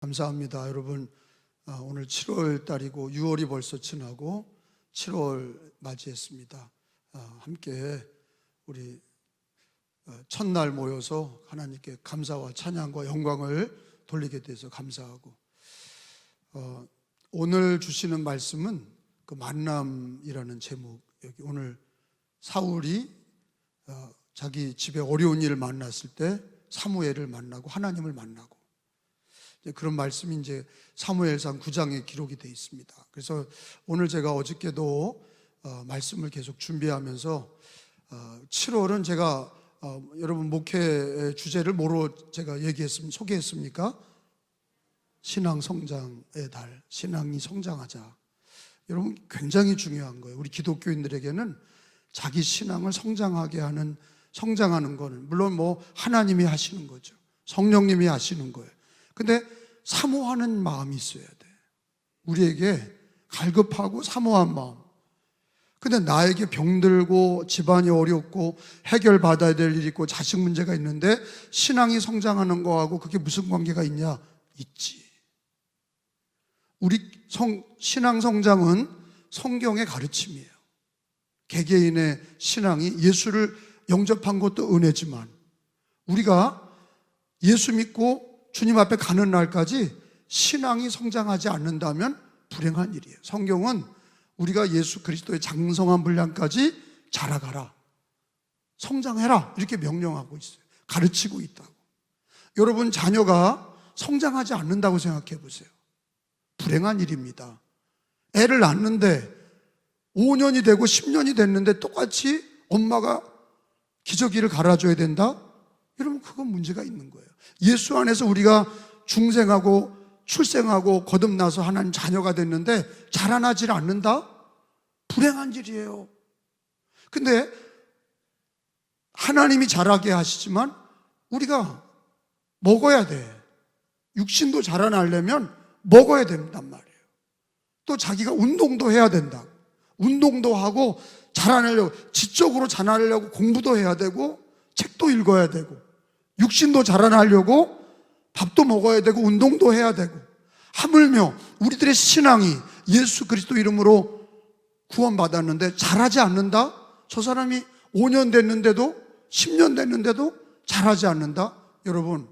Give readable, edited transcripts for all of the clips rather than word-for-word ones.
감사합니다. 여러분, 오늘 7월 달이고 6월이 벌써 지나고 7월 맞이했습니다. 함께 우리 첫날 모여서 하나님께 감사와 찬양과 영광을 돌리게 돼서 감사하고, 오늘 주시는 말씀은 그 만남이라는 제목. 여기 오늘 사울이 자기 집에 어려운 일을 만났을 때 사무엘을 만나고 하나님을 만나고, 그런 말씀이 이제 사무엘상 9장에 기록이 되어 있습니다. 그래서 오늘 제가 어저께도 말씀을 계속 준비하면서 7월은 제가 여러분 목회 주제를 뭐로 제가 소개했습니까? 신앙 성장의 달, 신앙이 성장하자. 여러분, 굉장히 중요한 거예요. 우리 기독교인들에게는 자기 신앙을 성장하는 거는 물론 하나님이 하시는 거죠. 성령님이 하시는 거예요. 근데 사모하는 마음이 있어야 돼. 우리에게 갈급하고 사모한 마음. 근데 나에게 병들고 집안이 어렵고 해결받아야 될 일이 있고 자식 문제가 있는데 신앙이 성장하는 거하고 그게 무슨 관계가 있냐? 있지. 우리 신앙 성장은 성경의 가르침이에요. 개개인의 신앙이 예수를 영접한 것도 은혜지만 우리가 예수 믿고 주님 앞에 가는 날까지 신앙이 성장하지 않는다면 불행한 일이에요. 성경은 우리가 예수 그리스도의 장성한 분량까지 자라가라, 성장해라, 이렇게 명령하고 있어요. 가르치고 있다고. 여러분 자녀가 성장하지 않는다고 생각해 보세요. 불행한 일입니다. 애를 낳는데 5년이 되고 10년이 됐는데 똑같이 엄마가 기저귀를 갈아줘야 된다? 여러분, 그건 문제가 있는 거예요. 예수 안에서 우리가 중생하고 출생하고 거듭나서 하나님 자녀가 됐는데 자라나질 않는다? 불행한 일이에요. 근데 하나님이 자라게 하시지만 우리가 먹어야 돼. 육신도 자라나려면 먹어야 된단 말이에요. 또 자기가 운동도 해야 된다. 운동도 하고 자라나려고, 지적으로 자라나려고 공부도 해야 되고 책도 읽어야 되고 육신도 자라나려고 밥도 먹어야 되고 운동도 해야 되고, 하물며 우리들의 신앙이 예수 그리스도 이름으로 구원받았는데 자라지 않는다? 저 사람이 5년 됐는데도 10년 됐는데도 자라지 않는다? 여러분,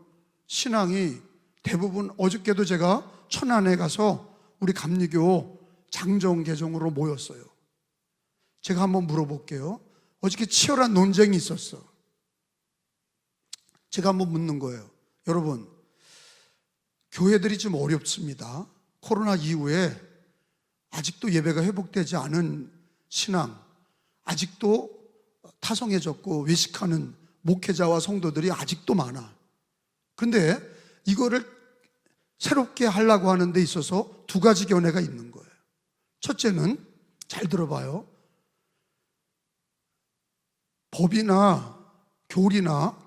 신앙이 대부분, 어저께도 제가 천안에 가서 우리 감리교 장정 개정으로 모였어요. 제가 한번 물어볼게요. 어저께 치열한 논쟁이 있었어. 제가 한번 묻는 거예요. 여러분, 교회들이 좀 어렵습니다. 코로나 이후에 아직도 예배가 회복되지 않은 신앙, 아직도 타성해졌고 외식하는 목회자와 성도들이 아직도 많아. 그런데 이거를 새롭게 하려고 하는 데 있어서 두 가지 견해가 있는 거예요. 첫째는, 잘 들어봐요. 법이나 교리나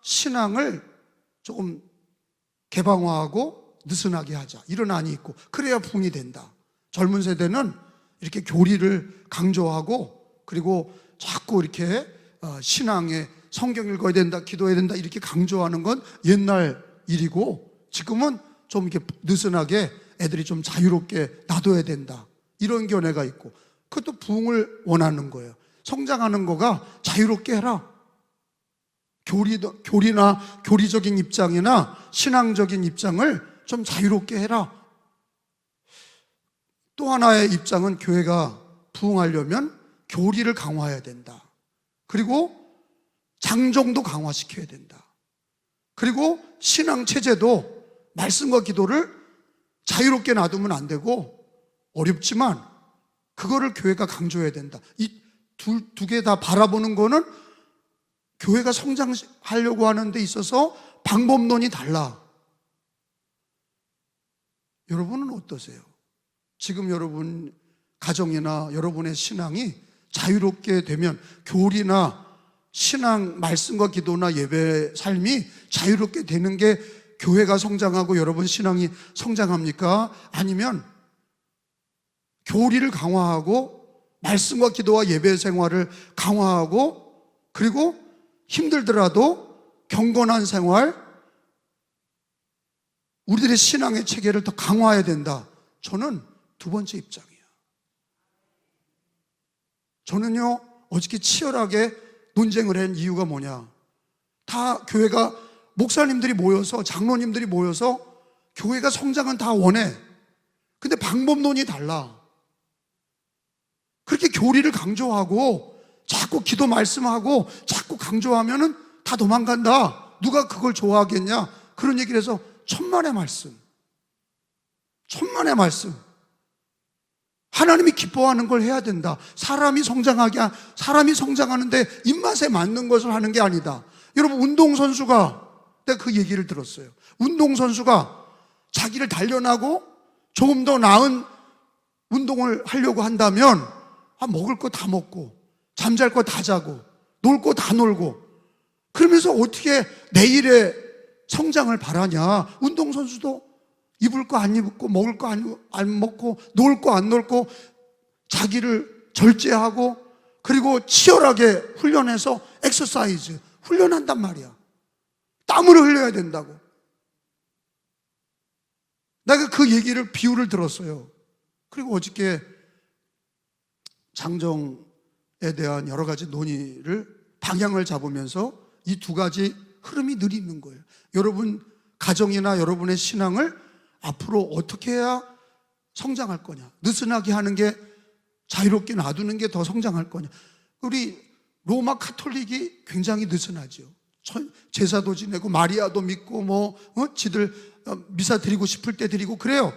신앙을 조금 개방화하고 느슨하게 하자, 이런 안이 있고, 그래야 부흥이 된다. 젊은 세대는 이렇게 교리를 강조하고, 그리고 자꾸 이렇게 신앙에 성경 읽어야 된다, 기도해야 된다, 이렇게 강조하는 건 옛날 일이고, 지금은 좀 이렇게 느슨하게 애들이 좀 자유롭게 놔둬야 된다, 이런 견해가 있고, 그것도 부흥을 원하는 거예요. 성장하는 거가 자유롭게 해라. 교리나 교리적인 입장이나 신앙적인 입장을 좀 자유롭게 해라. 또 하나의 입장은, 교회가 부흥하려면 교리를 강화해야 된다. 그리고 장정도 강화시켜야 된다. 그리고 신앙 체제도 말씀과 기도를 자유롭게 놔두면 안 되고, 어렵지만 그거를 교회가 강조해야 된다. 이 두 개 다 바라보는 거는 교회가 성장하려고 하는 데 있어서 방법론이 달라. 여러분은 어떠세요? 지금 여러분 가정이나 여러분의 신앙이 자유롭게 되면, 교리나 신앙, 말씀과 기도나 예배 삶이 자유롭게 되는 게 교회가 성장하고 여러분 신앙이 성장합니까? 아니면 교리를 강화하고 말씀과 기도와 예배 생활을 강화하고, 그리고 힘들더라도 경건한 생활, 우리들의 신앙의 체계를 더 강화해야 된다. 저는 두 번째 입장이에요. 저는요, 어저께 치열하게 논쟁을 한 이유가 뭐냐, 다 교회가 목사님들이 모여서, 장로님들이 모여서 교회가 성장은 다 원해. 근데 방법론이 달라. 그렇게 교리를 강조하고 자꾸 기도 말씀하고 자꾸 강조하면은 다 도망간다. 누가 그걸 좋아하겠냐? 그런 얘기를 해서 천만의 말씀. 하나님이 기뻐하는 걸 해야 된다. 사람이 성장하는데 입맛에 맞는 것을 하는 게 아니다. 여러분, 운동선수가, 내가 그 얘기를 들었어요. 운동선수가 자기를 단련하고 조금 더 나은 운동을 하려고 한다면 먹을 거 다 먹고 잠잘 거 다 자고 놀 거 다 놀고, 그러면서 어떻게 내일의 성장을 바라냐. 운동선수도 입을 거 안 입고 먹을 거 안 먹고 놀 거 안 놀고 자기를 절제하고 그리고 치열하게 훈련해서 엑서사이즈 훈련한단 말이야. 땀을 흘려야 된다고. 내가 그 얘기를, 비유를 들었어요. 그리고 어저께 장정에 대한 여러 가지 논의를, 방향을 잡으면서 이 두 가지 흐름이 늘 있는 거예요. 여러분 가정이나 여러분의 신앙을 앞으로 어떻게 해야 성장할 거냐, 느슨하게 하는 게, 자유롭게 놔두는 게 더 성장할 거냐. 우리 로마 카톨릭이 굉장히 느슨하죠. 제사도 지내고 마리아도 믿고 지들 미사 드리고 싶을 때 드리고 그래요.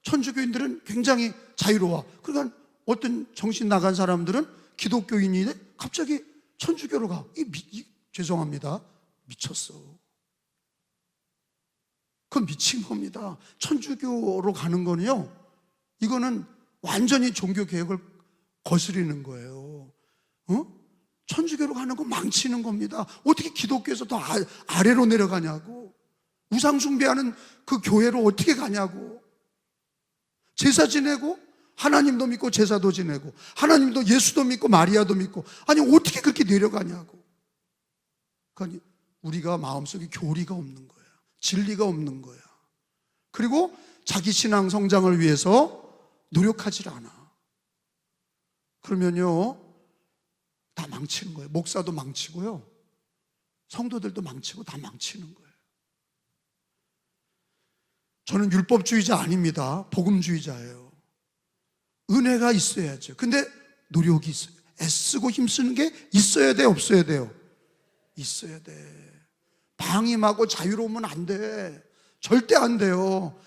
천주교인들은 굉장히 자유로워. 그러니까 어떤 정신 나간 사람들은 기독교인이 갑자기 천주교로 가. 죄송합니다, 미쳤어. 그건 미친 겁니다. 천주교로 가는 거는요, 이거는 완전히 종교 개혁을 거스리는 거예요. 천주교로 가는 건 망치는 겁니다. 어떻게 기독교에서 더 아래로 내려가냐고. 우상 숭배하는 그 교회로 어떻게 가냐고. 제사 지내고 하나님도 믿고 제사도 지내고 하나님도 예수도 믿고 마리아도 믿고, 아니 어떻게 그렇게 내려가냐고. 그러니까 우리가 마음속에 교리가 없는 거야. 진리가 없는 거야. 그리고 자기 신앙 성장을 위해서 노력하질 않아. 그러면요, 다 망치는 거예요. 목사도 망치고요, 성도들도 망치고 다 망치는 거예요. 저는 율법주의자 아닙니다. 복음주의자예요. 은혜가 있어야죠. 근데 노력이 있어요. 애쓰고 힘쓰는 게 있어야 돼, 없어야 돼요? 있어야 돼. 방임하고 자유로우면 안 돼. 절대 안 돼요.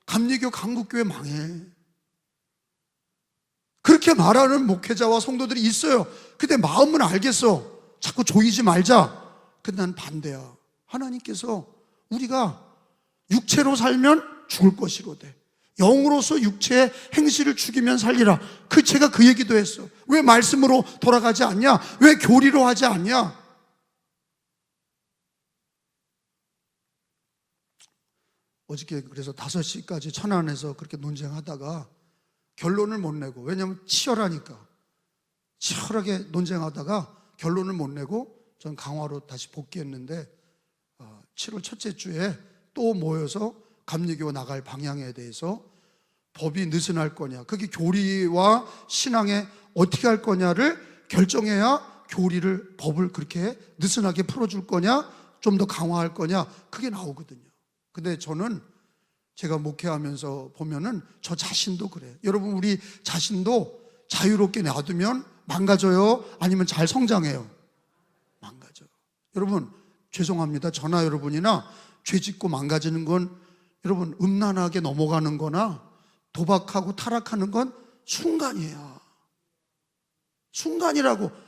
감리교 강국교회 망해. 그렇게 말하는 목회자와 성도들이 있어요. 근데 마음은 알겠어. 자꾸 조이지 말자. 근데 난 반대야. 하나님께서 우리가 육체로 살면 죽을 것이로되 영으로서 육체의 행실을 죽이면 살리라. 제가 그 얘기도 했어. 왜 말씀으로 돌아가지 않냐? 왜 교리로 하지 않냐? 어저께 그래서 5시까지 천안에서 그렇게 논쟁하다가 결론을 못 내고, 왜냐하면 치열하니까, 치열하게 논쟁하다가 결론을 못 내고 전 강화로 다시 복귀했는데 7월 첫째 주에 또 모여서 감리교 나갈 방향에 대해서 법이 느슨할 거냐, 그게 교리와 신앙에 어떻게 할 거냐를 결정해야 교리를, 법을 그렇게 느슨하게 풀어줄 거냐, 좀 더 강화할 거냐, 그게 나오거든요. 근데 저는 제가 목회하면서 보면은 저 자신도 그래요. 여러분, 우리 자신도 자유롭게 놔두면 망가져요? 아니면 잘 성장해요? 망가져요. 여러분, 죄송합니다. 저나 여러분이나 죄 짓고 망가지는 건, 여러분, 음란하게 넘어가는 거나 도박하고 타락하는 건 순간이에요. 순간이라고.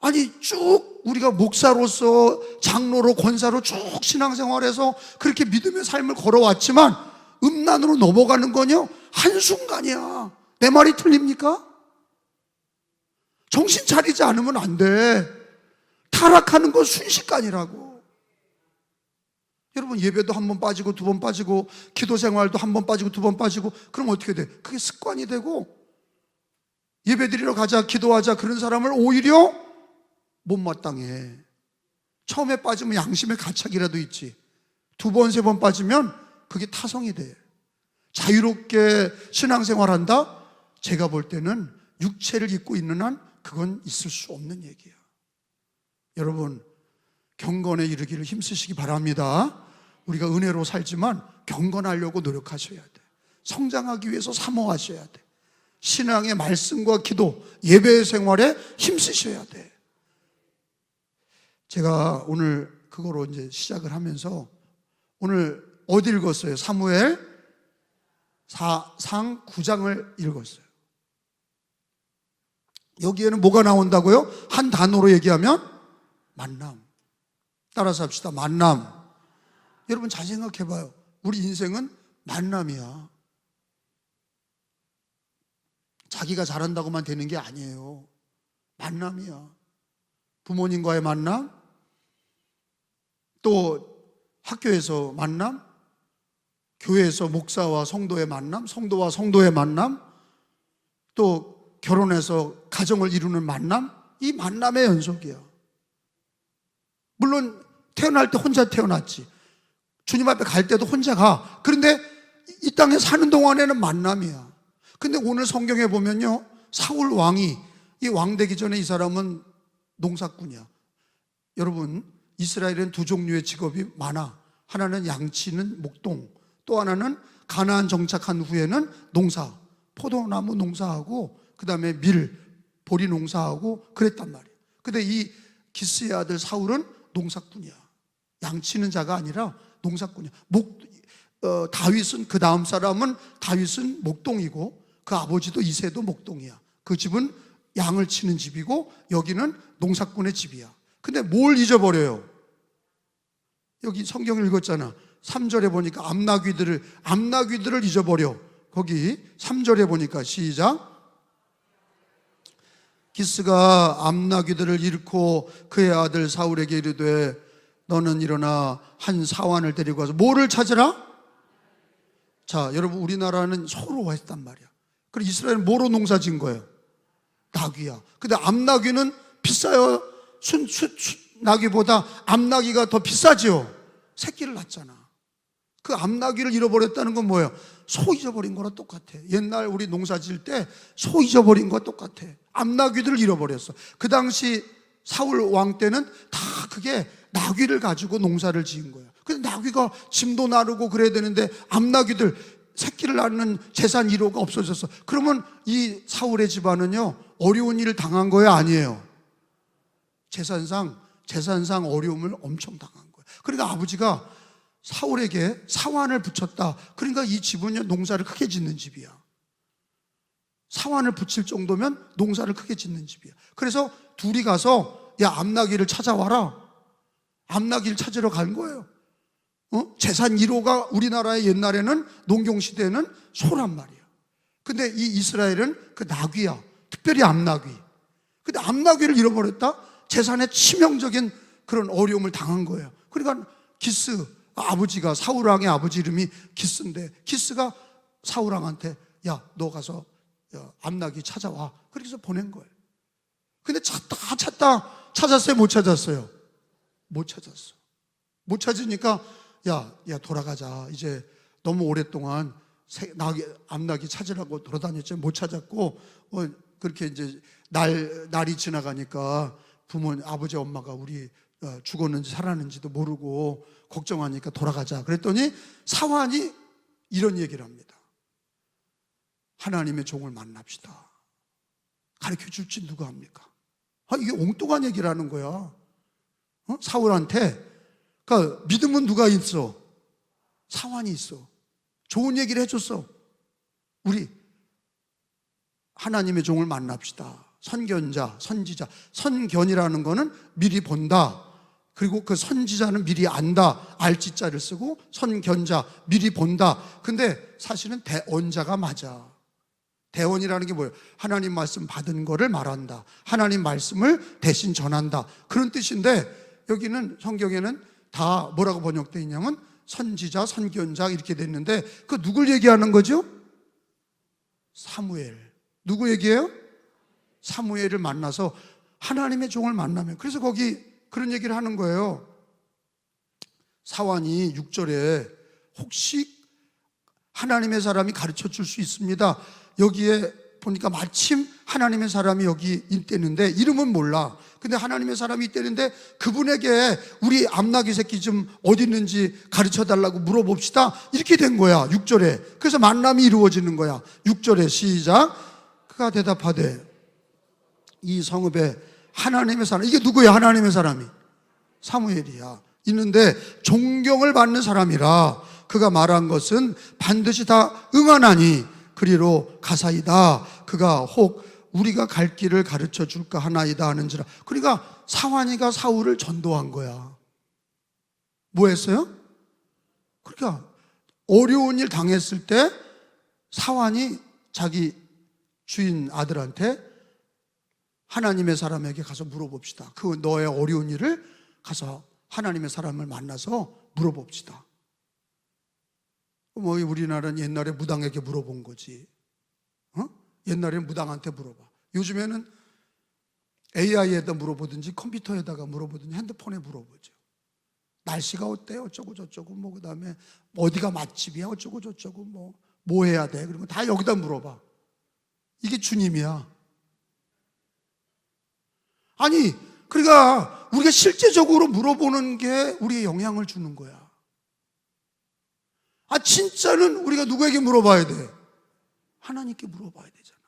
아니, 쭉 우리가 목사로서, 장로로, 권사로 쭉 신앙생활해서 그렇게 믿음의 삶을 걸어왔지만 음란으로 넘어가는 건요, 한순간이야. 내 말이 틀립니까? 정신 차리지 않으면 안 돼. 타락하는 건 순식간이라고. 여러분, 예배도 한 번 빠지고 두 번 빠지고 기도 생활도 한 번 빠지고 두 번 빠지고, 그럼 어떻게 돼? 그게 습관이 되고, 예배 드리러 가자, 기도하자 그런 사람을 오히려 못마땅해. 처음에 빠지면 양심의 가책이라도 있지, 두 번, 세 번 빠지면 그게 타성이 돼. 자유롭게 신앙생활한다? 제가 볼 때는 육체를 입고 있는 한 그건 있을 수 없는 얘기야. 여러분, 경건에 이르기를 힘쓰시기 바랍니다. 우리가 은혜로 살지만 경건하려고 노력하셔야 돼. 성장하기 위해서 사모하셔야 돼. 신앙의 말씀과 기도, 예배 생활에 힘쓰셔야 돼. 제가 오늘 그거로 이제 시작을 하면서 오늘 어디 읽었어요? 사무엘 상 9장을 읽었어요. 여기에는 뭐가 나온다고요? 한 단어로 얘기하면 만남. 따라서 합시다. 만남. 여러분 잘 생각해봐요. 우리 인생은 만남이야. 자기가 잘한다고만 되는 게 아니에요. 만남이야. 부모님과의 만남, 또 학교에서 만남, 교회에서 목사와 성도의 만남, 성도와 성도의 만남, 또 결혼해서 가정을 이루는 만남, 이 만남의 연속이야. 물론 태어날 때 혼자 태어났지. 주님 앞에 갈 때도 혼자 가. 그런데 이 땅에 사는 동안에는 만남이야. 근데 오늘 성경에 보면요, 사울 왕이, 이 왕 되기 전에 이 사람은 농사꾼이야. 여러분, 이스라엘은 두 종류의 직업이 많아. 하나는 양치는 목동, 또 하나는 가나안 정착한 후에는 농사, 포도나무 농사하고 그 다음에 밀, 보리 농사하고 그랬단 말이야. 근데 이 기스의 아들 사울은 농사꾼이야. 양치는 자가 아니라 농사꾼이야. 다윗은, 그 다음 사람은, 다윗은 목동이고 그 아버지도 이새도 목동이야. 그 집은 양을 치는 집이고 여기는 농사꾼의 집이야. 근데 뭘 잊어버려요? 여기 성경을 읽었잖아. 3절에 보니까 암나귀들을 잊어버려. 거기 3절에 보니까 시작. 기스가 암나귀들을 잃고 그의 아들 사울에게 이르되 너는 일어나 한 사환을 데리고 와서 뭐를 찾으라? 자, 여러분, 우리나라는 소로 했단 말이야. 그리고 이스라엘은 뭐로 농사 지은 거예요? 나귀야. 근데 암나귀는 비싸요. 나귀보다 암나귀가 더 비싸죠. 새끼를 낳잖아. 그 암나귀를 잃어버렸다는 건 뭐예요? 소 잊어버린 거랑 똑같아. 옛날 우리 농사 지을 때 소 잊어버린 거와 똑같아. 암나귀들을 잃어버렸어. 그 당시 사울 왕 때는 다 그게 나귀를 가지고 농사를 지은 거야. 근데 나귀가 짐도 나르고 그래야 되는데 암나귀들, 새끼를 낳는 재산 1호가 없어졌어. 그러면 이 사울의 집안은요, 어려운 일을 당한 거야, 아니에요? 재산상 어려움을 엄청 당한 거야. 그러니까 아버지가 사울에게 사환을 붙였다. 그러니까 이 집은요, 농사를 크게 짓는 집이야. 사환을 붙일 정도면 농사를 크게 짓는 집이야. 그래서 둘이 가서 야, 암나귀를 찾아와라. 암나귀를 찾으러 간 거예요. 재산 1호가 우리나라의 옛날에는 농경시대에는 소란 말이야. 근데 이 이스라엘은 그 나귀야. 특별히 암나귀. 근데 암나귀를 잃어버렸다? 재산에 치명적인 그런 어려움을 당한 거예요. 그러니까 기스, 아버지가, 사울왕의 아버지 이름이 기스인데, 기스가 사울왕한테 야, 너 가서 암나귀 찾아와. 그렇게 해서 보낸 거예요. 근데 찾다 찾았어요? 못 찾았어요? 못 찾았어. 못 찾으니까 야 돌아가자. 이제 너무 오랫동안 암나귀 찾으라고 돌아다녔지 못 찾았고, 그렇게 이제 날이 지나가니까 아버지 엄마가 우리 죽었는지 살았는지도 모르고 걱정하니까 돌아가자. 그랬더니 사환이 이런 얘기를 합니다. 하나님의 종을 만납시다. 가르쳐 줄지 누가 합니까? 이게 엉뚱한 얘기를 하는 거야. 사울한테. 그러니까 믿음은 누가 있어? 사환이 있어. 좋은 얘기를 해줬어. 우리 하나님의 종을 만납시다. 선견자, 선지자. 선견이라는 거는 미리 본다. 그리고 그 선지자는 미리 안다. 알지자를 쓰고 선견자, 미리 본다. 근데 사실은 대언자가 맞아. 대언이라는 게 뭐예요? 하나님 말씀 받은 거를 말한다. 하나님 말씀을 대신 전한다. 그런 뜻인데 여기는 성경에는 다 뭐라고 번역되어 있냐면 선지자, 선견자 이렇게 됐는데 그 누굴 얘기하는 거죠? 사무엘. 누구 얘기예요? 사무엘을 만나서 하나님의 종을 만나면, 그래서 거기 그런 얘기를 하는 거예요. 사환이 6절에 혹시 하나님의 사람이 가르쳐 줄 수 있습니다. 여기에 보니까 마침 하나님의 사람이 여기 있대는데 이름은 몰라. 근데 하나님의 사람이 있대는데 그분에게 우리 암나귀 새끼 좀 어디 있는지 가르쳐 달라고 물어봅시다. 이렇게 된 거야. 6절에. 그래서 만남이 이루어지는 거야. 6절에 시작. 그가 대답하되 이 성읍에 하나님의 사람, 이게 누구야? 하나님의 사람이 사무엘이야. 있는데 존경을 받는 사람이라 그가 말한 것은 반드시 다 응하나니 그리로 가사이다. 그가 혹 우리가 갈 길을 가르쳐 줄까 하나이다 하는지라. 그러니까 사환이가 사울을 전도한 거야. 뭐 했어요? 그러니까 어려운 일 당했을 때 사환이 자기 주인 아들한테 하나님의 사람에게 가서 물어봅시다. 그 너의 어려운 일을 가서 하나님의 사람을 만나서 물어봅시다. 뭐 우리나라는 옛날에 무당에게 물어본 거지. 옛날에는 무당한테 물어봐. 요즘에는 AI에다 물어보든지 컴퓨터에다가 물어보든지 핸드폰에 물어보죠. 날씨가 어때? 어쩌고 저쩌고 뭐 그다음에 어디가 맛집이야? 어쩌고 저쩌고 뭐 해야 돼? 그런 거 다 여기다 물어봐. 이게 주님이야. 아니, 그러니까 우리가 실제적으로 물어보는 게 우리의 영향을 주는 거야. 진짜는 우리가 누구에게 물어봐야 돼? 하나님께 물어봐야 되잖아.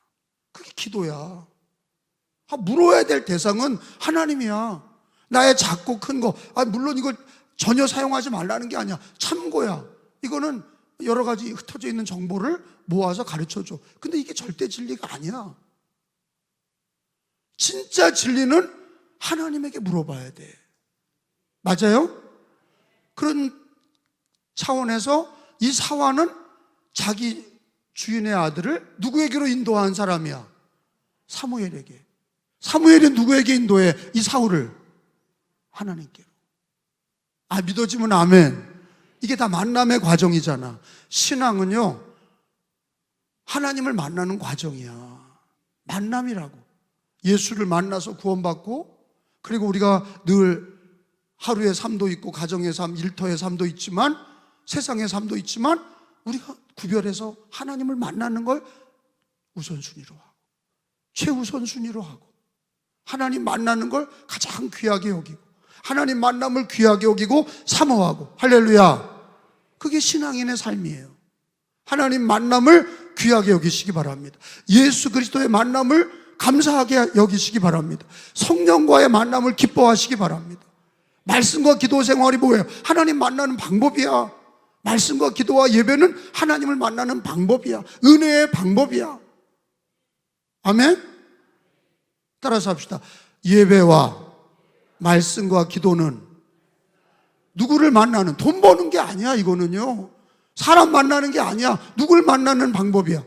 그게 기도야. 물어야 될 대상은 하나님이야. 나의 작고 큰 거, 물론 이걸 전혀 사용하지 말라는 게 아니야. 참고야. 이거는 여러 가지 흩어져 있는 정보를 모아서 가르쳐줘. 근데 이게 절대 진리가 아니야. 진짜 진리는 하나님에게 물어봐야 돼. 맞아요? 그런 차원에서 이 사환은 자기 주인의 아들을 누구에게로 인도한 사람이야? 사무엘에게. 사무엘이 누구에게 인도해? 이 사울을 하나님께로. 믿어지면 아멘. 이게 다 만남의 과정이잖아. 신앙은요, 하나님을 만나는 과정이야. 만남이라고. 예수를 만나서 구원받고, 그리고 우리가 늘 하루의 삶도 있고 가정의 삶, 일터의 삶도 있지만 세상의 삶도 있지만 우리가 구별해서 하나님을 만나는 걸 우선순위로 하고 최우선순위로 하고 하나님 만나는 걸 가장 귀하게 여기고 하나님 만남을 귀하게 여기고 사모하고. 할렐루야. 그게 신앙인의 삶이에요. 하나님 만남을 귀하게 여기시기 바랍니다. 예수 그리스도의 만남을 감사하게 여기시기 바랍니다. 성령과의 만남을 기뻐하시기 바랍니다. 말씀과 기도 생활이 뭐예요? 하나님 만나는 방법이야. 말씀과 기도와 예배는 하나님을 만나는 방법이야. 은혜의 방법이야. 아멘? 따라서 합시다. 예배와 말씀과 기도는 누구를 만나는, 돈 버는 게 아니야. 이거는요, 사람 만나는 게 아니야. 누굴 만나는 방법이야.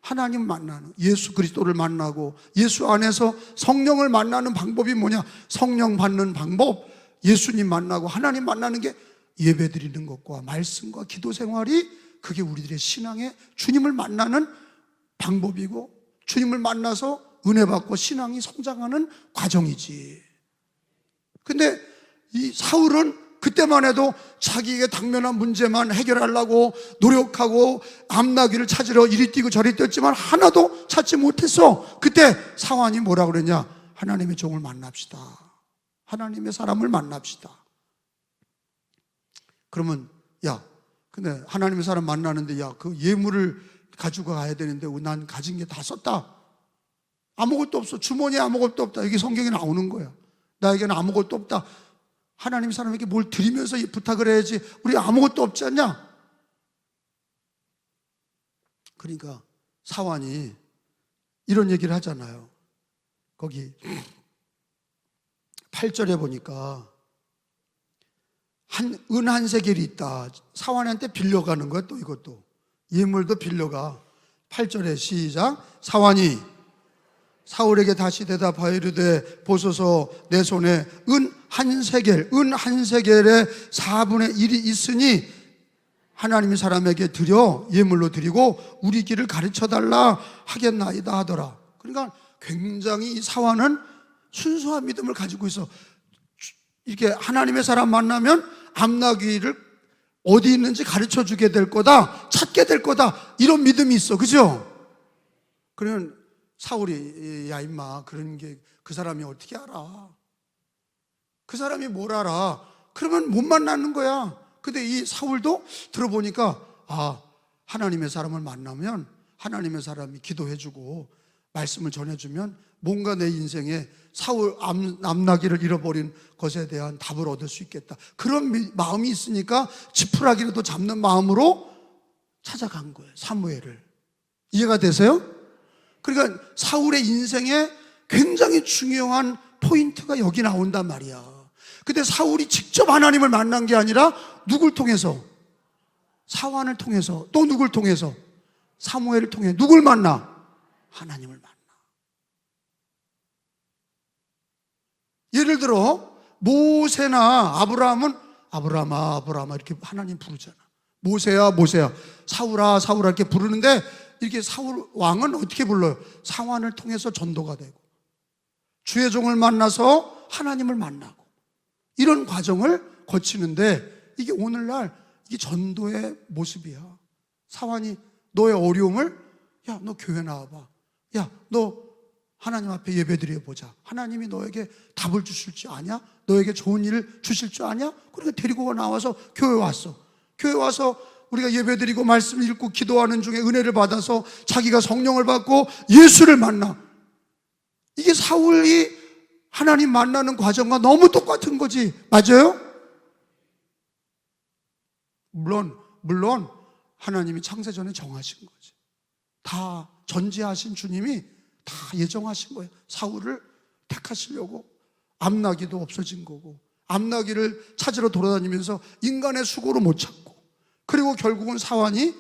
하나님 만나는, 예수 그리스도를 만나고 예수 안에서 성령을 만나는 방법이 뭐냐? 성령 받는 방법, 예수님 만나고 하나님 만나는 게 예배 드리는 것과 말씀과 기도 생활이, 그게 우리들의 신앙의 주님을 만나는 방법이고 주님을 만나서 은혜 받고 신앙이 성장하는 과정이지. 근데 이 사울은 그때만 해도 자기에게 당면한 문제만 해결하려고 노력하고 암나귀를 찾으러 이리 뛰고 저리 뛰었지만 하나도 찾지 못했어. 그때 사환이 뭐라고 그랬냐? 하나님의 종을 만납시다. 하나님의 사람을 만납시다. 그러면 근데 하나님의 사람 만나는데 그 예물을 가지고 가야 되는데 난 가진 게 다 썼다. 아무것도 없어. 주머니에 아무것도 없다. 여기 성경에 나오는 거야. 나에게는 아무것도 없다. 하나님 사람에게 뭘 드리면서 부탁을 해야지. 우리 아무것도 없지 않냐? 그러니까 사환이 이런 얘기를 하잖아요. 거기 8절에 보니까 은 한 세겔이 있다. 사환한테 빌려가는 거야. 또 이것도 예물도 빌려가. 8절에 시작. 사환이 사울에게 다시 대답하여 이르되 보소서 내 손에 은 한 세겔, 은 한 세겔의 4분의 1이 있으니 하나님의 사람에게 드려 예물로 드리고 우리 길을 가르쳐달라 하겠나이다 하더라. 그러니까 굉장히 이 사환은 순수한 믿음을 가지고 있어. 이렇게 하나님의 사람 만나면 암나귀를 어디 있는지 가르쳐 주게 될 거다, 찾게 될 거다, 이런 믿음이 있어. 그죠? 그러면 사울이, 야 임마, 그런 게 그 사람이 어떻게 알아? 그 사람이 뭘 알아? 그러면 못 만나는 거야. 근데 이 사울도 들어보니까, 아, 하나님의 사람을 만나면 하나님의 사람이 기도해주고 말씀을 전해주면 뭔가 내 인생에 사울 암나기를 잃어버린 것에 대한 답을 얻을 수 있겠다. 그런 마음이 있으니까 지푸라기라도 잡는 마음으로 찾아간 거예요, 사무엘을. 이해가 되세요? 그러니까 사울의 인생에 굉장히 중요한 포인트가 여기 나온단 말이야. 근데 사울이 직접 하나님을 만난 게 아니라 누굴 통해서? 사환을 통해서. 또 누굴 통해서? 사무엘을 통해. 누굴 만나? 하나님을 만나. 예를 들어 모세나 아브라함은 아브라함아 아브라함아 이렇게 하나님 부르잖아. 모세야 모세야, 사울아 사울아 이렇게 부르는데, 이렇게 사울 왕은 어떻게 불러요? 사환을 통해서 전도가 되고 주의 종을 만나서 하나님을 만나고, 이런 과정을 거치는데, 이게 오늘날 이게 전도의 모습이야. 사환이 너의 어려움을, 야 너 교회 나와봐, 야 너 하나님 앞에 예배드려 보자, 하나님이 너에게 답을 주실 줄 아냐? 너에게 좋은 일을 주실 줄 아냐? 그러니까 데리고 나와서 교회 왔어. 교회 와서 우리가 예배드리고 말씀 읽고 기도하는 중에 은혜를 받아서 자기가 성령을 받고 예수를 만나. 이게 사울이 하나님 만나는 과정과 너무 똑같은 거지. 맞아요? 물론 하나님이 창세전에 정하신 거지. 다 전지하신 주님이 다 예정하신 거예요. 사울을 택하시려고. 암나기도 없어진 거고, 암나기를 찾으러 돌아다니면서 인간의 수고로 못 찾고, 그리고 결국은 사환이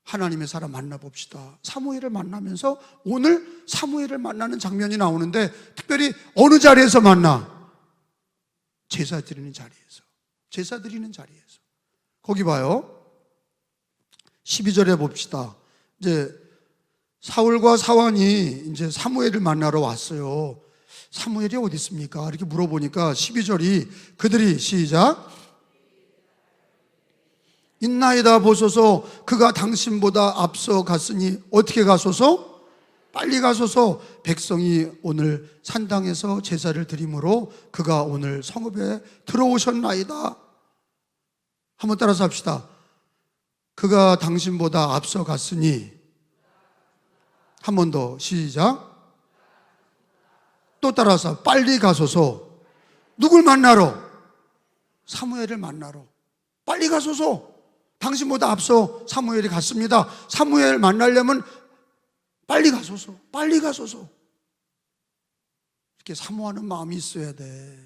하나님의 사람 만나봅시다, 사무엘을 만나면서 오늘 사무엘을 만나는 장면이 나오는데, 특별히 어느 자리에서 만나? 제사 드리는 자리에서. 제사 드리는 자리에서. 거기 봐요. 12절에 봅시다. 이제 사울과 사환이 이제 사무엘을 만나러 왔어요. 사무엘이 어디 있습니까? 이렇게 물어보니까 12절이, 그들이 시작, 있나이다 보소서, 그가 당신보다 앞서 갔으니 어떻게 가소서? 빨리 가소서. 백성이 오늘 산당에서 제사를 드리므로 그가 오늘 성읍에 들어오셨나이다. 한번 따라서 합시다. 그가 당신보다 앞서 갔으니. 한 번 더 시작. 또 따라서 빨리 가소서. 누굴 만나러? 사무엘을 만나러 빨리 가소서. 당신보다 앞서 사무엘이 갔습니다. 사무엘 만나려면 빨리 가소서, 빨리 가소서. 이렇게 사모하는 마음이 있어야 돼.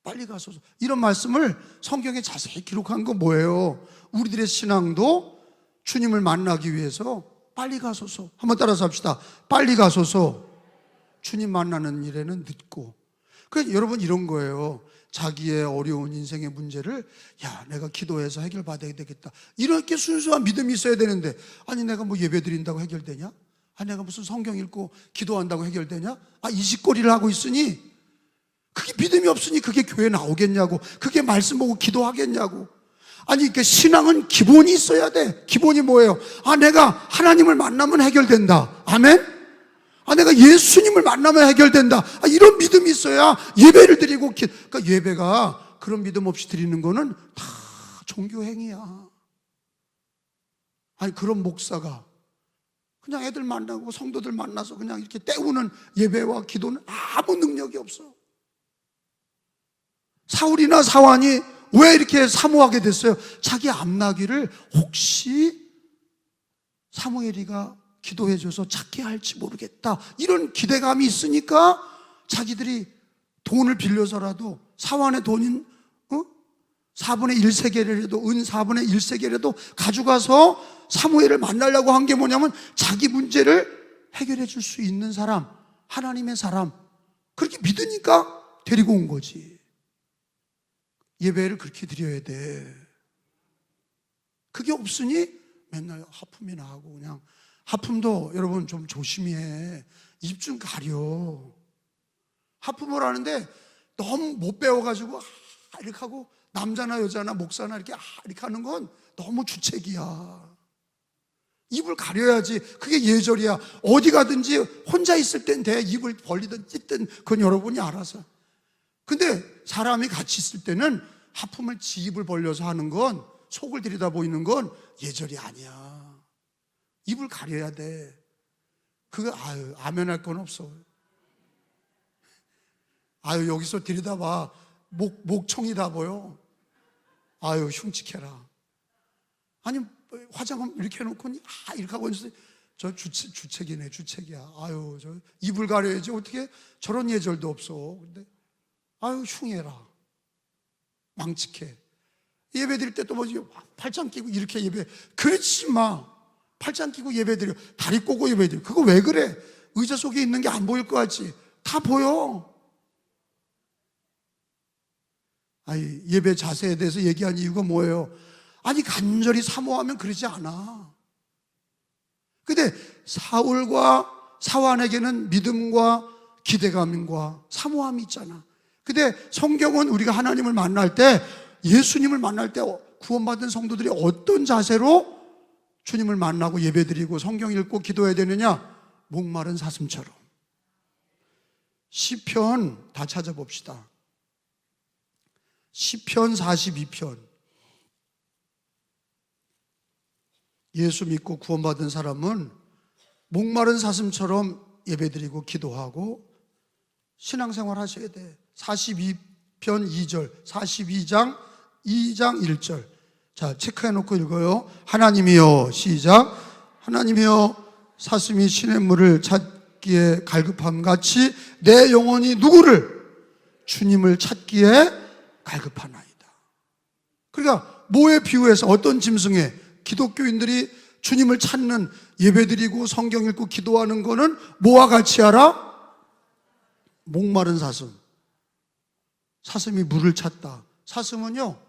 빨리 가소서. 이런 말씀을 성경에 자세히 기록한 건 뭐예요? 우리들의 신앙도 주님을 만나기 위해서 빨리 가소서. 한번 따라서 합시다. 빨리 가소서. 주님 만나는 일에는 늦고. 그러니까 여러분 이런 거예요. 자기의 어려운 인생의 문제를, 야 내가 기도해서 해결받아야 되겠다, 이렇게 순수한 믿음이 있어야 되는데, 아니 내가 뭐 예배 드린다고 해결되냐? 아니 내가 무슨 성경 읽고 기도한다고 해결되냐? 아 이 짓거리를 하고 있으니, 그게 믿음이 없으니 그게 교회 나오겠냐고, 그게 말씀 보고 기도하겠냐고. 아니 그러니까 신앙은 기본이 있어야 돼. 기본이 뭐예요? 아 내가 하나님을 만나면 해결된다. 아멘? 아 내가 예수님을 만나면 해결된다. 아, 이런 믿음이 있어야 예배를 드리고, 그러니까 예배가 그런 믿음 없이 드리는 거는 다 종교행위야. 아니 그런 목사가 그냥 애들 만나고 성도들 만나서 그냥 이렇게 때우는 예배와 기도는 아무 능력이 없어. 사울이나 사환이 왜 이렇게 사모하게 됐어요? 자기 암나기를 혹시 사무엘이가 기도해줘서 찾게 할지 모르겠다, 이런 기대감이 있으니까 자기들이 돈을 빌려서라도, 사환의 돈인 4분의 1세겔이라도, 은 4분의 1세겔이라도 가져가서 사무엘을 만나려고 한 게 뭐냐면, 자기 문제를 해결해 줄 수 있는 사람, 하나님의 사람, 그렇게 믿으니까 데리고 온 거지. 예배를 그렇게 드려야 돼. 그게 없으니 맨날 하품이나 하고, 그냥 하품도 여러분 좀 조심히 해. 입 좀 가려. 하품을 하는데 너무 못 배워가지고 이렇게 하고 남자나 여자나 목사나 이렇게 하는 건 너무 주책이야. 입을 가려야지. 그게 예절이야. 어디 가든지 혼자 있을 땐 돼. 입을 벌리든 찢든 그건 여러분이 알아서. 근데 사람이 같이 있을 때는 하품을 지 입을 벌려서 하는 건, 속을 들여다 보이는 건 예절이 아니야. 입을 가려야 돼. 그거 아멘할 건 없어. 여기서 들여다봐. 목청이 다 보여. 흉측해라. 아니 화장을 이렇게 해놓고 이렇게 하고 있는데 저 주책이네. 주책이야. 저 입을 가려야지. 어떻게 저런 예절도 없어. 근데 흉해라. 망측해. 예배 드릴 때 또 팔짱 끼고 이렇게 예배. 그렇지 마. 팔짱 끼고 예배 드려. 다리 꼬고 예배 드려. 그거 왜 그래? 의자 속에 있는 게 안 보일 것 같지? 다 보여. 예배 자세에 대해서 얘기한 이유가 뭐예요? 간절히 사모하면 그러지 않아. 근데 사울에게는 믿음과 기대감과 사모함이 있잖아. 근데 성경은 우리가 하나님을 만날 때, 예수님을 만날 때 구원받은 성도들이 어떤 자세로 주님을 만나고 예배드리고 성경 읽고 기도해야 되느냐? 목마른 사슴처럼. 시편 다 찾아봅시다. 시편 42편. 예수 믿고 구원받은 사람은 목마른 사슴처럼 예배드리고 기도하고 신앙생활 하셔야 돼. 42편 2절, 42장 2장 1절. 자, 체크해놓고 읽어요. 하나님이여, 시작. 하나님이여, 사슴이 시냇물을 찾기에 갈급함같이 내 영혼이 누구를? 주님을 찾기에 갈급하나이다. 그러니까 뭐에 비유해서, 어떤 짐승에? 기독교인들이 주님을 찾는, 예배드리고 성경 읽고 기도하는 거는 뭐와 같이 하라? 목마른 사슴. 사슴이 물을 찾다. 사슴은요,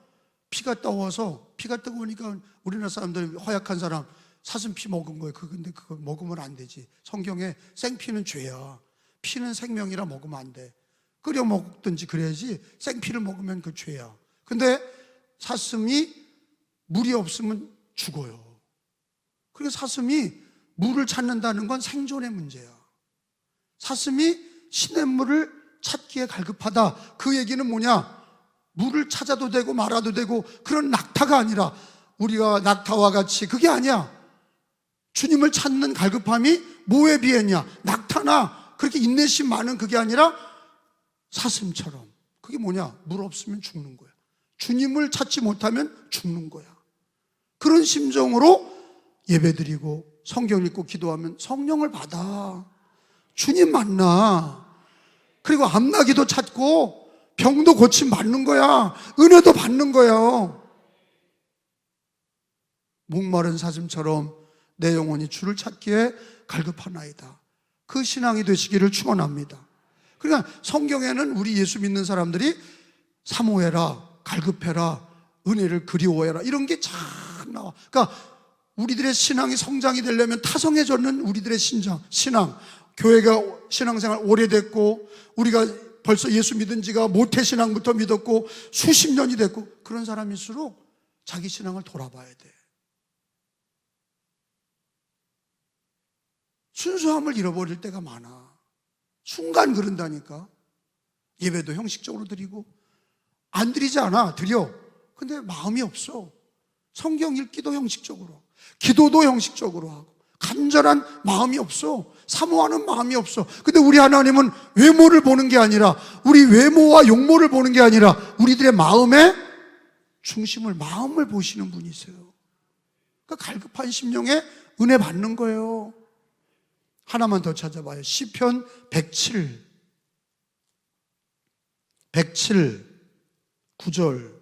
피가 뜨거우니까 우리나라 사람들, 허약한 사람 사슴 피 먹은 거예요. 근데 그거 먹으면 안 되지. 성경에 생피는 죄야. 피는 생명이라 먹으면 안 돼. 끓여 먹든지 그래야지. 생피를 먹으면 그 죄야. 근데 사슴이 물이 없으면 죽어요. 그러니까 사슴이 물을 찾는다는 건 생존의 문제야. 사슴이 시냇물을 찾기에 갈급하다. 그 얘기는 뭐냐? 물을 찾아도 되고 말아도 되고 그런 낙타가 아니라, 우리가 낙타와 같이, 그게 아니야. 주님을 찾는 갈급함이 뭐에 비했냐? 낙타나 그렇게 인내심 많은 그게 아니라 사슴처럼. 그게 뭐냐? 물 없으면 죽는 거야. 주님을 찾지 못하면 죽는 거야. 그런 심정으로 예배드리고 성경 읽고 기도하면 성령을 받아. 주님 만나. 그리고 암나기도 찾고 병도 고침 받는 거야. 은혜도 받는 거야. 목마른 사슴처럼 내 영혼이 주를 찾기에 갈급하나이다. 그 신앙이 되시기를 축원합니다. 그러니까 성경에는 우리 예수 믿는 사람들이 사모해라, 갈급해라, 은혜를 그리워해라, 이런 게 잘 나와. 그러니까 우리들의 신앙이 성장이 되려면, 타성해졌는 우리들의 신앙, 교회가 신앙생활 오래됐고 우리가 벌써 예수 믿은 지가 모태신앙부터 믿었고 수십 년이 됐고, 그런 사람일수록 자기 신앙을 돌아봐야 돼. 순수함을 잃어버릴 때가 많아. 순간 그런다니까. 예배도 형식적으로 드리고, 안 드리지 않아, 드려. 근데 마음이 없어. 성경 읽기도 형식적으로, 기도도 형식적으로 하고, 간절한 마음이 없어. 사모하는 마음이 없어. 근데 우리 하나님은 외모를 보는 게 아니라, 우리 외모와 용모를 보는 게 아니라 우리들의 마음의 중심을, 마음을 보시는 분이세요. 그러니까 갈급한 심령에 은혜 받는 거예요. 하나만 더 찾아봐요. 시편 107 9절.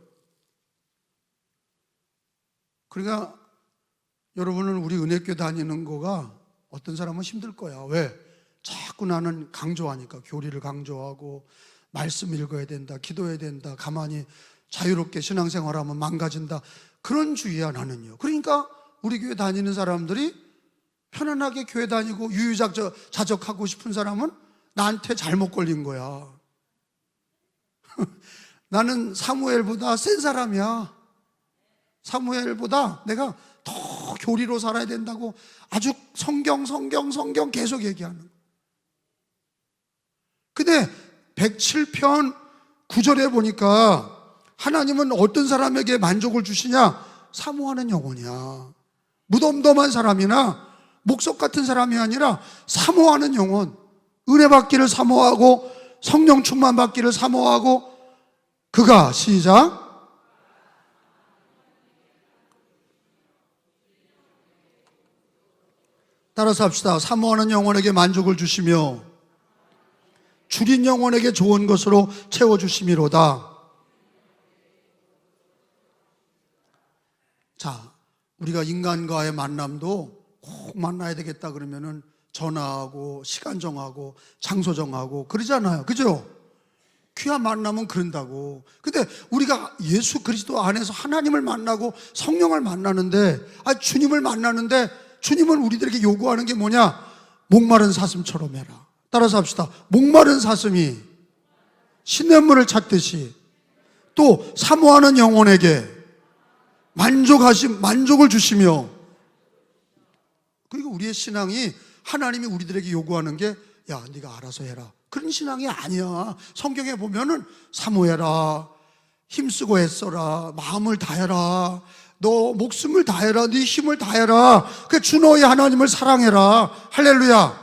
그러니까 여러분은 우리 은혜교 다니는 거가 어떤 사람은 힘들 거야. 왜? 자꾸 나는 강조하니까, 교리를 강조하고 말씀 읽어야 된다, 기도해야 된다, 가만히 자유롭게 신앙생활하면 망가진다, 그런 주의야 나는요. 그러니까 우리 교회 다니는 사람들이 편안하게 교회 다니고 유유자적하고 싶은 사람은 나한테 잘못 걸린 거야. 나는 사무엘보다 센 사람이야. 사무엘보다 내가 더 교리로 살아야 된다고 아주 성경 계속 얘기하는 거예요. 근데 107편 9절에 보니까 하나님은 어떤 사람에게 만족을 주시냐? 사모하는 영혼이야. 무덤덤한 사람이나 목석 같은 사람이 아니라 사모하는 영혼, 은혜 받기를 사모하고 성령 충만 받기를 사모하고, 그가 시작 따라서 합시다. 사모하는 영혼에게 만족을 주시며 줄인 영혼에게 좋은 것으로 채워주심이로다. 자, 우리가 인간과의 만남도 꼭 만나야 되겠다 그러면은 전화하고 시간 정하고 장소 정하고 그러잖아요. 그죠? 귀한 만남은 그런다고. 근데 우리가 예수 그리스도 안에서 하나님을 만나고 성령을 만나는데, 주님을 만나는데, 주님은 우리들에게 요구하는 게 뭐냐? 목마른 사슴처럼 해라. 따라서 합시다. 목마른 사슴이 시냇물을 찾듯이 또 사모하는 영혼에게 만족을 주시며, 그리고 우리의 신앙이 하나님이 우리들에게 요구하는 게, 야, 네가 알아서 해라, 그런 신앙이 아니야. 성경에 보면은 사모해라, 힘쓰고 애써라, 마음을 다해라, 너 목숨을 다해라, 네 힘을 다해라, 그 주 너의 하나님을 사랑해라. 할렐루야.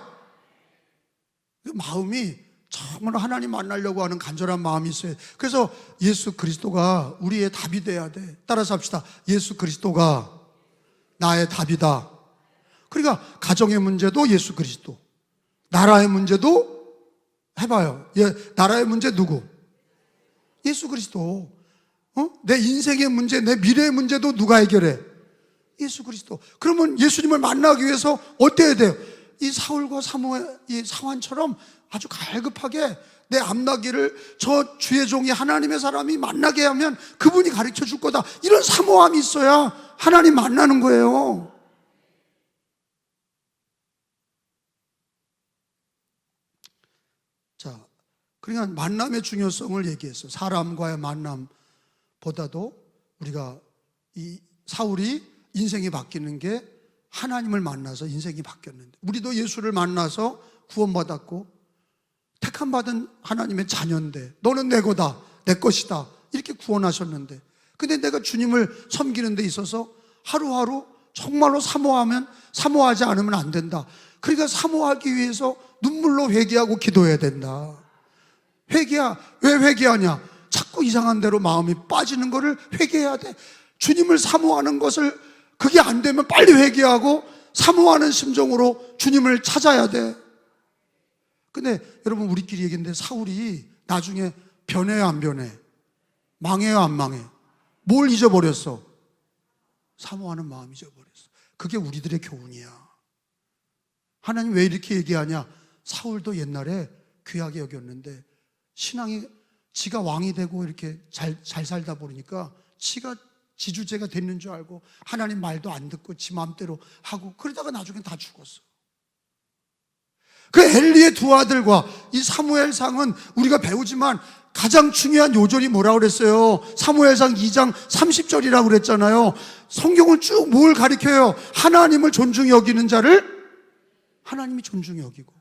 그 마음이 정말 하나님 만나려고 하는 간절한 마음이 있어요. 그래서 예수 그리스도가 우리의 답이 돼야 돼. 따라서 합시다. 예수 그리스도가 나의 답이다. 그러니까 가정의 문제도 예수 그리스도, 나라의 문제도 해봐요. 나라의 문제 누구? 예수 그리스도. 내 인생의 문제, 내 미래의 문제도 누가 해결해? 예수 그리스도. 그러면 예수님을 만나기 위해서 어때야 돼요? 이 사울과 사무엘, 이 사환처럼 아주 갈급하게 내 앞나기를 저 주의 종이 하나님의 사람이 만나게 하면 그분이 가르쳐 줄 거다, 이런 사모함이 있어야 하나님 만나는 거예요. 자, 그러니까 만남의 중요성을 얘기했어요. 사람과의 만남보다도 우리가 이 사울이 인생이 바뀌는 게 하나님을 만나서 인생이 바뀌었는데, 우리도 예수를 만나서 구원받았고 택함받은 하나님의 자녀인데, 너는 내 거다, 내 것이다, 이렇게 구원하셨는데, 근데 내가 주님을 섬기는 데 있어서 하루하루 정말로 사모하지 않으면 안 된다. 그러니까 사모하기 위해서 눈물로 회개하고 기도해야 된다. 왜 회개하냐? 자꾸 이상한 대로 마음이 빠지는 것을 회개해야 돼. 주님을 사모하는 것을, 그게 안 되면 빨리 회개하고 사모하는 심정으로 주님을 찾아야 돼. 근데 여러분, 우리끼리 얘기했는데 사울이 나중에 변해요, 안 변해? 망해요, 안 망해? 뭘 잊어버렸어? 사모하는 마음 잊어버렸어. 그게 우리들의 교훈이야. 하나님 왜 이렇게 얘기하냐? 사울도 옛날에 귀하게 여겼는데 신앙이, 지가 왕이 되고 이렇게 잘 살다 보니까 지가 지주제가 됐는 줄 알고 하나님 말도 안 듣고 지 마음대로 하고, 그러다가 나중에 다 죽었어. 그 엘리의 두 아들과 이 사무엘상은 우리가 배우지만 가장 중요한 요절이 뭐라고 그랬어요? 사무엘상 2장 30절이라고 그랬잖아요. 성경을 쭉 뭘 가리켜요? 하나님을 존중히 여기는 자를 하나님이 존중히 여기고.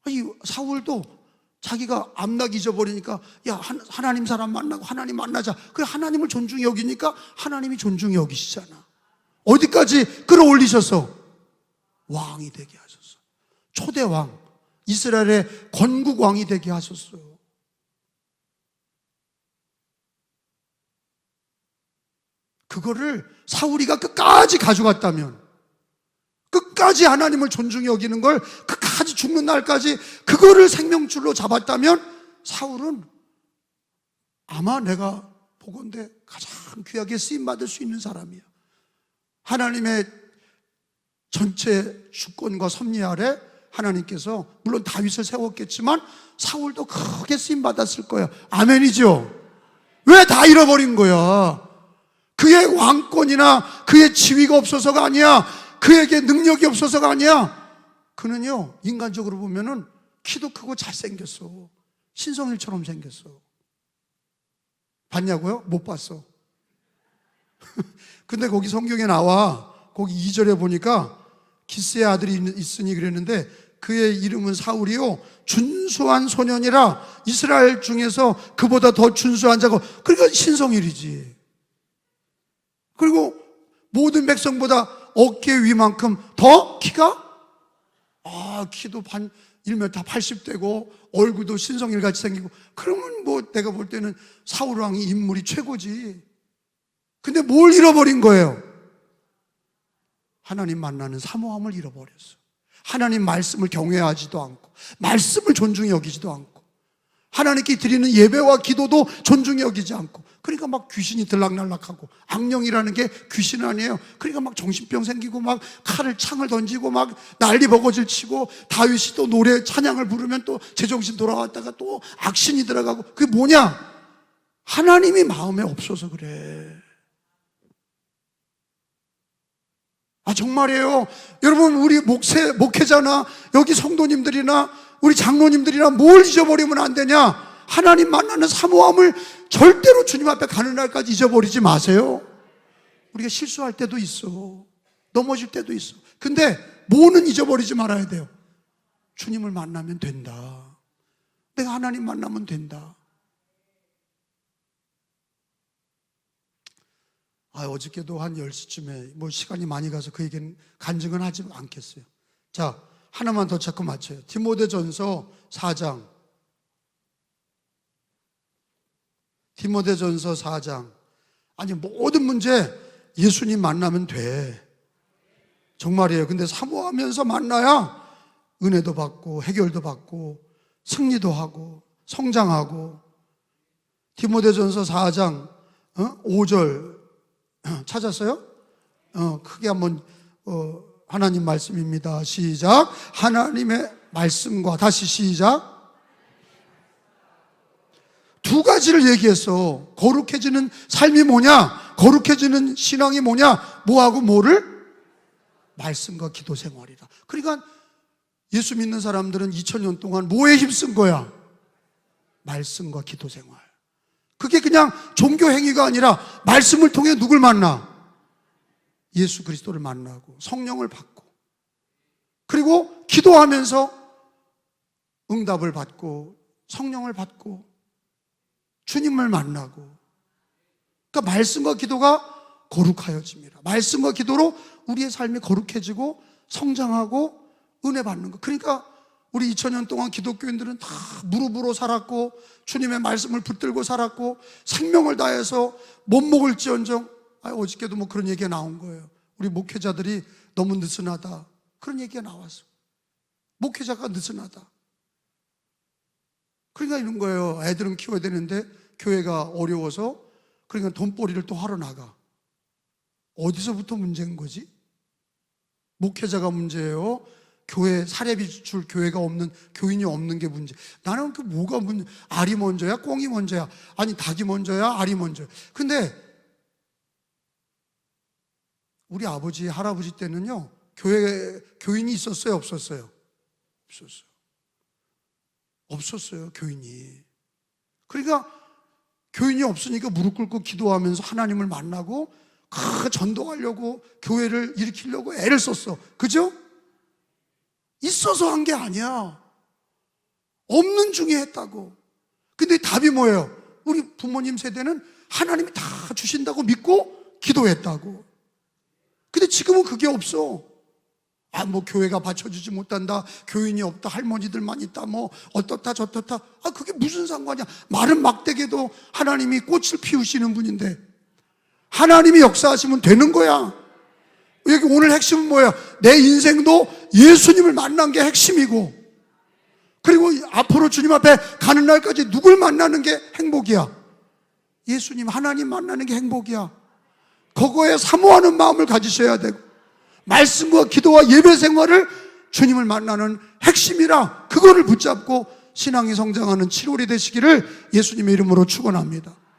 이 사울도 자기가 앞나기 잊어버리니까, 야, 하나님 사람 만나고 하나님 만나자. 그래, 하나님을 존중히 여기니까 하나님이 존중히 여기시잖아. 어디까지 끌어올리셔서 왕이 되게 하셨어. 초대왕, 이스라엘의 건국왕이 되게 하셨어요. 그거를 사울이가 끝까지 가져갔다면, 끝까지 하나님을 존중히 여기는 걸 끝까지 죽는 날까지 그거를 생명줄로 잡았다면, 사울은 아마 내가 보건대 가장 귀하게 쓰임받을 수 있는 사람이야. 하나님의 전체 주권과 섭리 아래 하나님께서 물론 다윗을 세웠겠지만 사울도 크게 쓰임받았을 거야. 아멘이죠? 왜 다 잃어버린 거야? 그의 왕권이나 그의 지위가 없어서가 아니야. 그에게 능력이 없어서가 아니야. 그는요, 인간적으로 보면은 키도 크고 잘생겼어. 신성일처럼 생겼어. 봤냐고요? 못 봤어. 근데 거기 성경에 나와, 거기 2절에 보니까 기스의 아들이 있으니 그랬는데 그의 이름은 사울이요 준수한 소년이라 이스라엘 중에서 그보다 더 준수한 자고, 그러니까 신성일이지. 그리고 모든 백성보다 어깨 위만큼 더 키가 키도 1m 80되고 얼굴도 신성일 같이 생기고, 그러면 뭐 내가 볼 때는 사울 왕이 인물이 최고지. 근데 뭘 잃어버린 거예요? 하나님 만나는 사모함을 잃어버렸어. 하나님 말씀을 경외하지도 않고, 말씀을 존중히 여기지도 않고, 하나님께 드리는 예배와 기도도 존중히 여기지 않고, 그러니까 막 귀신이 들락날락하고, 악령이라는 게 귀신 아니에요. 그러니까 막 정신병 생기고, 막 칼을 창을 던지고, 막 난리 버거질 치고, 다윗이 또 노래 찬양을 부르면 또 제정신 돌아왔다가 또 악신이 들어가고. 그게 뭐냐? 하나님이 마음에 없어서 그래. 정말이에요. 여러분, 우리 목회자나 여기 성도님들이나 우리 장로님들이나 뭘 잊어버리면 안 되냐? 하나님 만나는 사모함을 절대로 주님 앞에 가는 날까지 잊어버리지 마세요. 우리가 실수할 때도 있어. 넘어질 때도 있어. 근데 뭐는 잊어버리지 말아야 돼요? 주님을 만나면 된다. 내가 하나님 만나면 된다. 어저께도 한 10시쯤에 뭐 시간이 많이 가서 그 얘기는 간증은 하지 않겠어요. 자, 하나만 더 찾고 마쳐요. 디모데전서 4장. 디모데전서 4장. 아니, 모든 문제 예수님 만나면 돼. 정말이에요. 근데 사모하면서 만나야 은혜도 받고 해결도 받고 승리도 하고 성장하고. 디모데전서 4장 5절 찾았어요? 크게 한번 하나님 말씀입니다. 시작. 하나님의 말씀과, 다시 시작. 두 가지를 얘기했어. 거룩해지는 삶이 뭐냐? 거룩해지는 신앙이 뭐냐? 뭐하고 뭐를? 말씀과 기도 생활이다. 그러니까 예수 믿는 사람들은 2000년 동안 뭐에 힘쓴 거야? 말씀과 기도 생활. 그게 그냥 종교 행위가 아니라 말씀을 통해 누굴 만나? 예수 그리스도를 만나고 성령을 받고, 그리고 기도하면서 응답을 받고 성령을 받고 주님을 만나고. 그러니까 말씀과 기도가 거룩하여집니다. 말씀과 기도로 우리의 삶이 거룩해지고 성장하고 은혜 받는 거. 그러니까 우리 2000년 동안 기독교인들은 다 무릎으로 살았고 주님의 말씀을 붙들고 살았고 생명을 다해서 못 먹을지언정. 어저께도 뭐 그런 얘기가 나온 거예요. 우리 목회자들이 너무 느슨하다, 그런 얘기가 나왔어. 목회자가 느슨하다. 그러니까 이런 거예요. 애들은 키워야 되는데 교회가 어려워서, 그러니까 돈벌이를 또 하러 나가. 어디서부터 문제인 거지? 목회자가 문제예요? 교회 사례비 줄 교회가 없는, 교인이 없는 게 문제. 나는 그 뭐가 문제? 알이 먼저야? 꽁이 먼저야? 아니 닭이 먼저야? 알이 먼저야? 근데 우리 아버지 할아버지 때는요 교회 교인이 있었어요? 없었어요? 없었어요 교인이. 그러니까 교인이 없으니까 무릎 꿇고 기도하면서 하나님을 만나고 전도하려고 교회를 일으키려고 애를 썼어. 그죠? 있어서 한 게 아니야. 없는 중에 했다고. 근데 답이 뭐예요? 우리 부모님 세대는 하나님이 다 주신다고 믿고 기도했다고. 근데 지금은 그게 없어. 뭐 교회가 받쳐주지 못한다, 교인이 없다, 할머니들만 있다, 뭐 어떻다 저떻다. 그게 무슨 상관이야. 마른 막대기도 하나님이 꽃을 피우시는 분인데 하나님이 역사하시면 되는 거야. 여기 오늘 핵심은 뭐야? 내 인생도 예수님을 만난 게 핵심이고, 그리고 앞으로 주님 앞에 가는 날까지 누굴 만나는 게 행복이야? 예수님, 하나님 만나는 게 행복이야. 그거에 사모하는 마음을 가지셔야 되고, 말씀과 기도와 예배 생활을 주님을 만나는 핵심이라 그거를 붙잡고 신앙이 성장하는 7월이 되시기를 예수님의 이름으로 축원합니다.